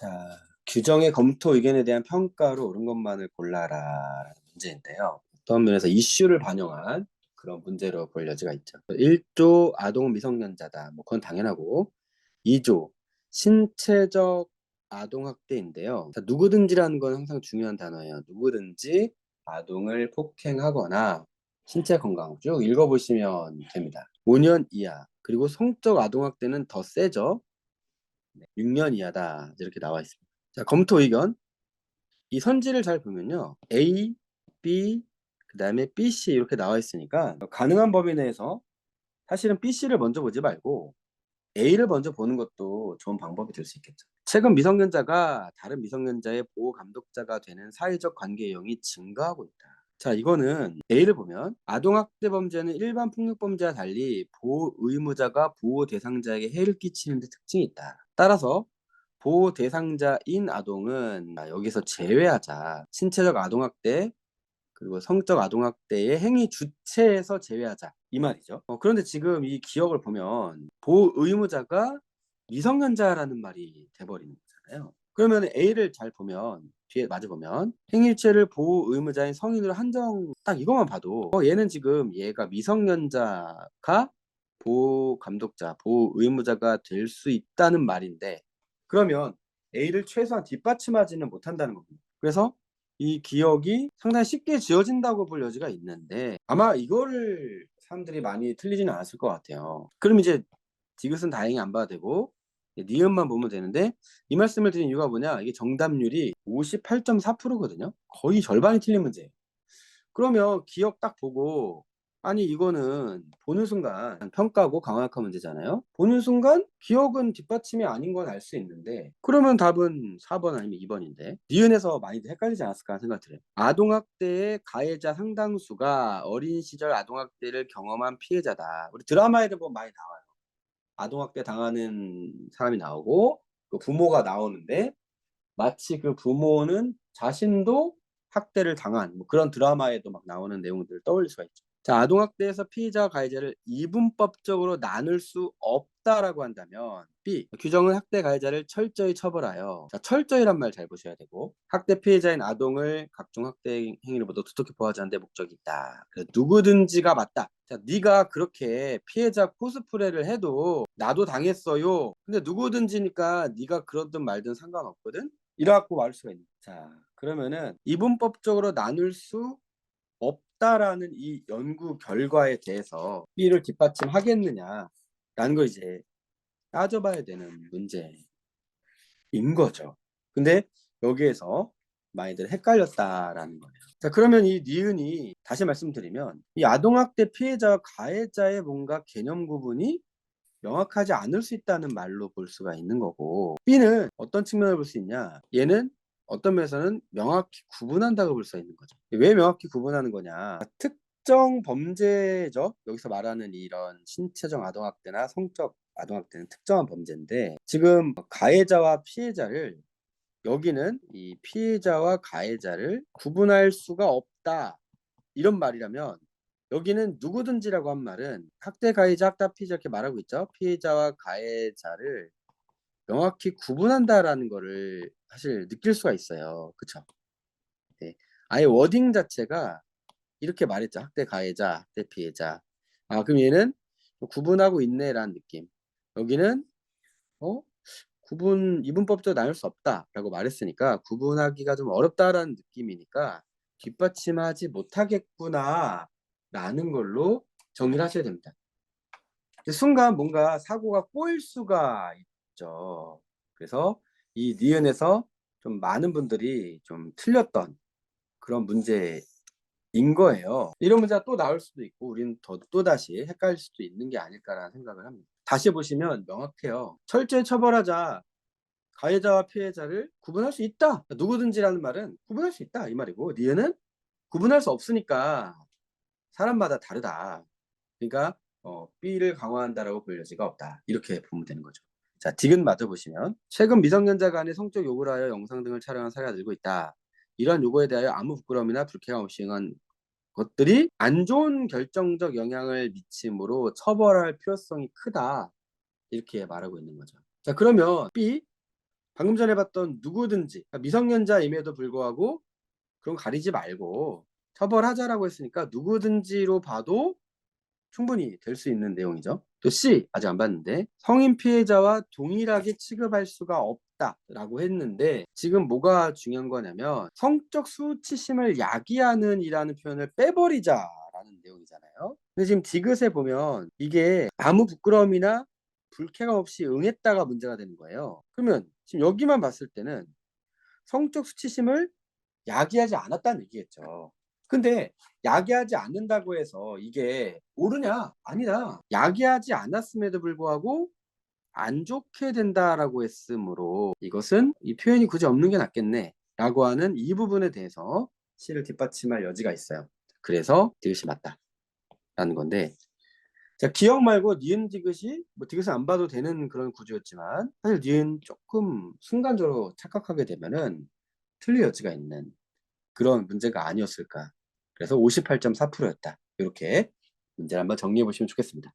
자, 규정의 검토 의견에 대한 평가로 옳은 것만을 골라라라는 문제인데요. 어떤 면에서 이슈를 반영한 그런 문제로 볼 여지가 있죠. 1조 아동 미성년자다. 뭐 그건 당연하고 2조 신체적 아동학대인데요. 자, 누구든지라는 건 항상 중요한 단어예요. 누구든지 아동을 폭행하거나 신체 건강 쭉 읽어보시면 됩니다. 5년 이하 그리고 성적 아동학대는 더 세죠. 6년 이하다 이렇게 나와 있습니다. 자, 검토 의견. 이 선지를 잘 보면요. A, B, 그 다음에 B, C 이렇게 나와 있으니까 가능한 범위 내에서 사실은 B, C를 먼저 보지 말고 A를 먼저 보는 것도 좋은 방법이 될 수 있겠죠. 최근 미성년자가 다른 미성년자의 보호 감독자가 되는 사회적 관계 유형이 증가하고 있다. 자, 이거는 A를 보면 아동학대 범죄는 일반 폭력범죄와 달리 보호 의무자가 보호 대상자에게 해를 끼치는 데 특징이 있다. 따라서 보호 대상자인 아동은 여기서 제외하자. 신체적 아동학대 그리고 성적 아동학대의 행위 주체에서 제외하자 이 말이죠. 그런데 지금 이 기억을 보면 보호 의무자가 미성년자라는 말이 돼버리는 거잖아요. 그러면 A를 잘 보면 뒤에 마주 보면 행위주체를 보호 의무자인 성인으로 한정 딱 이것만 봐도 얘는 지금 얘가 미성년자가 보호 감독자, 보호 의무자가 될 수 있다는 말인데 그러면 A를 최소한 뒷받침하지는 못한다는 겁니다. 그래서 이 기억이 상당히 쉽게 지워진다고 볼 여지가 있는데 아마 이거를 사람들이 많이 틀리지는 않았을 것 같아요. 그럼 이제 디귿은 다행히 안 봐도 되고 니은만 보면 되는데 이 말씀을 드린 이유가 뭐냐 이게 정답률이 58.4%거든요. 거의 절반이 틀린 문제예요. 그러면 기억 딱 보고 아니 이거는 보는 순간 평가고 강화학과 문제잖아요. 보는 순간 기억은 뒷받침이 아닌 건 알 수 있는데 그러면 답은 4번 아니면 2번인데 니은에서 많이들 헷갈리지 않았을까 하는 생각 들어요. 아동학대의 가해자 상당수가 어린 시절 아동학대를 경험한 피해자다. 우리 드라마에도 보면 많이 나와요. 아동학대 당하는 사람이 나오고 그 부모가 나오는데 마치 그 부모는 자신도 학대를 당한 뭐 그런 드라마에도 막 나오는 내용들을 떠올릴 수가 있죠. 자, 아동학대에서 피의자와 가해자를 이분법적으로 나눌 수 없다라고 한다면 B. 규정은 학대 가해자를 철저히 처벌하여 자, 철저히란 말 잘 보셔야 되고 학대 피해자인 아동을 각종 학대 행위로부터 두텁게 보호하자는 데 목적이 있다. 그래서 누구든지가 맞다. 자, 네가 그렇게 피해자 코스프레를 해도 나도 당했어요. 근데 누구든지니까 네가 그러든 말든 상관없거든. 이래갖고 말할 수가 있는. 자, 그러면은 이분법적으로 나눌 수 없다라는 이 연구 결과에 대해서 B를 뒷받침하겠느냐라는 걸 이제 따져봐야 되는 문제인 거죠. 근데 여기에서 많이들 헷갈렸다라는 거예요. 자, 그러면 이 니은이 다시 말씀드리면 이 아동학대 피해자와 가해자의 뭔가 개념 구분이 명확하지 않을 수 있다는 말로 볼 수가 있는 거고 B는 어떤 측면을 볼 수 있냐 얘는 어떤 면에서는 명확히 구분한다고 볼 수 있는 거죠. 왜 명확히 구분하는 거냐 특정 범죄죠. 여기서 말하는 이런 신체적 아동학대나 성적 아동학대는 특정한 범죄인데 지금 가해자와 피해자를 여기는 이 피해자와 가해자를 구분할 수가 없다 이런 말이라면 여기는 누구든지라고 한 말은 학대 가해자, 학대 피해자 이렇게 말하고 있죠. 피해자와 가해자를 명확히 구분한다라는 거를 사실 느낄 수가 있어요. 그쵸? 네. 아예 워딩 자체가 이렇게 말했죠. 학대 가해자, 학대 피해자. 아, 그럼 얘는 구분하고 있네라는 느낌. 여기는 어? 이분법적으로 나눌 수 없다라고 말했으니까 구분하기가 좀 어렵다라는 느낌이니까 뒷받침하지 못하겠구나 라는 걸로 정리를 하셔야 됩니다. 순간 뭔가 사고가 꼬일 수가 있죠. 그래서 이 니은에서 좀 많은 분들이 좀 틀렸던 그런 문제인 거예요. 이런 문제가 또 나올 수도 있고 우리는 또다시 헷갈릴 수도 있는 게 아닐까라는 생각을 합니다. 다시 보시면 명확해요. 철저히 처벌하자. 가해자와 피해자를 구분할 수 있다. 누구든지라는 말은 구분할 수 있다 이 말이고 니은은 구분할 수 없으니까 사람마다 다르다. 그러니까 B를 강화한다라고 볼 여지가 없다. 이렇게 보면 되는 거죠. 자, 디귿 맞아보시면 최근 미성년자 간의 성적 요구를 하여 영상 등을 촬영한 사례가 늘고 있다. 이러한 요구에 대하여 아무 부끄러움이나 불쾌감 없이 응한 것들이 안 좋은 결정적 영향을 미치므로 처벌할 필요성이 크다. 이렇게 말하고 있는 거죠. 자, 그러면 B 방금 전에 봤던 누구든지, 그러니까 미성년자임에도 불구하고 그런 거 가리지 말고 처벌하자라고 했으니까 누구든지로 봐도 충분히 될 수 있는 내용이죠. 또 C, 아직 안 봤는데, 성인 피해자와 동일하게 취급할 수가 없다라고 했는데, 지금 뭐가 중요한 거냐면 성적 수치심을 야기하는 이라는 표현을 빼버리자라는 내용이잖아요. 근데 지금 디귿에 보면 이게 아무 부끄러움이나 불쾌감 없이 응했다가 문제가 되는 거예요. 그러면 지금 여기만 봤을 때는 성적 수치심을 야기하지 않았다는 얘기겠죠. 근데 야기하지 않는다고 해서 이게 옳으냐? 아니다. 야기하지 않았음에도 불구하고 안 좋게 된다라고 했으므로 이것은 이 표현이 굳이 없는 게 낫겠네 라고 하는 이 부분에 대해서 시를 뒷받침할 여지가 있어요. 그래서 디귿이 맞다라는 건데, 자, 기억 말고 니은 디귿이 뭐 디귿은 안 봐도 되는 그런 구조였지만 사실 니은 조금 순간적으로 착각하게 되면은 틀릴 여지가 있는 그런 문제가 아니었을까. 그래서 58.4%였다. 이렇게 문제를 한번 정리해 보시면 좋겠습니다.